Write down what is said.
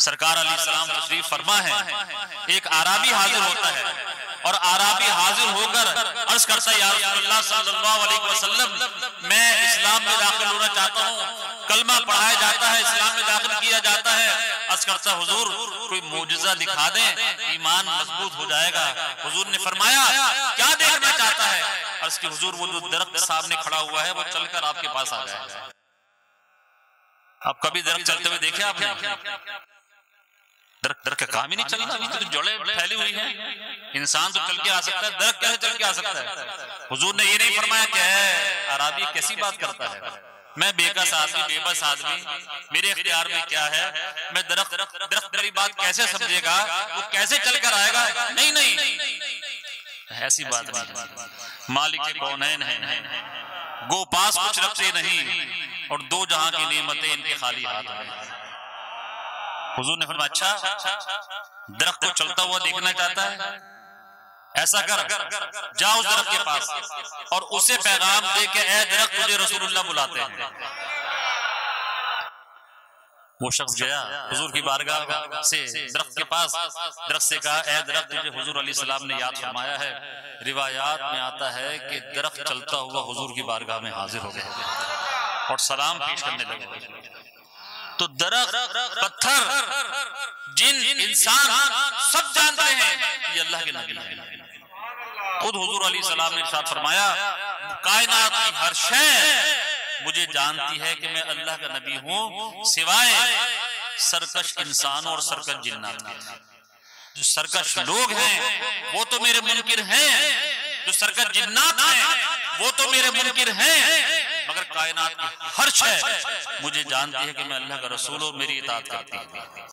सरकार अलैहिस्सलाम तशरीफ फरमा है, एक आराबी हाजिर होता है और आराबी हाजिर होकर अर्ज करता है, या रसूलल्लाह सल्लल्लाहु अलैहि वसल्लम, मैं इस्लाम में दाखिल होना चाहता हूँ। कलमा पढ़ाया जाता है, इस्लाम में दाखिल किया जाता है। अर्ज करता है, हुजूर कोई मोजिज़ा दिखा दें, ईमान मजबूत हो जाएगा। हुजूर ने फरमाया, क्या देखना चाहता है? अर्ज की, हुजूर वो जो दरख्त सामने खड़ा हुआ है वो चलकर आपके पास आ जाएगा। आप कभी दरख्त चलते हुए देखे आपने? दरख्त का काम ही नहीं चलना, तो जड़ें फैली हुई हैं। इंसान तो चल के आ सकता है, दरख्त कैसे चल के आ सकता है? हुजूर ने ये नहीं फरमाया कि है अराबी कैसी बात करता है, मैं बेकस आदमी, बेबस आदमी, मेरे इख्तियार में क्या है, मैं दरख्त मेरी बात कैसे समझेगा, वो कैसे चल कर आएगा? नहीं नहीं, ऐसी बात नहीं। मालिक कौनैन है, गो पास कुछ रखते नहीं और दो जहां की नेमतें इनके खाली हाथ हैं। हुजूर ने फरमाया, अच्छा दरख्त को चलता हुआ देखना चाहता है? ऐसा कर, जाओ उस दरख्त के पास और उसे पैगाम दे के, ए दरख्त तुझे रसूलुल्लाह बुलाते हैं। वो शख्स गया हुजूर की बारगाह से दरख्त के पास, दरख्त से कहा, ए दरख्त तुझे हुजूर अलैहिस्सलाम ने याद फरमाया है। रिवायात में आता है कि दरख्त चलता हुआ हुजूर की बारगाह में हाजिर हो गया और सलाम पेश करने लगे। तो दरख्त, पत्थर, जिन, इंसान सब जानते हैं ये अल्लाह के नबी हैं। खुद हुजूर अलैहिस्सलाम ने इरशाद फरमाया, कायनात की हर शय मुझे जानती है कि मैं अल्लाह का नबी हूँ, सिवाय सरकश इंसानों और सरकश जिन्नात के। जो सरकश लोग हैं वो तो मेरे मुनकिर हैं, जो सरकश जिन्नात हैं वो तो मेरे मुनकिर हैं, मगर कायनात की हर शय मुझे जानती है कि मैं अल्लाह का रसूल हूं, मेरी इताअत करती है।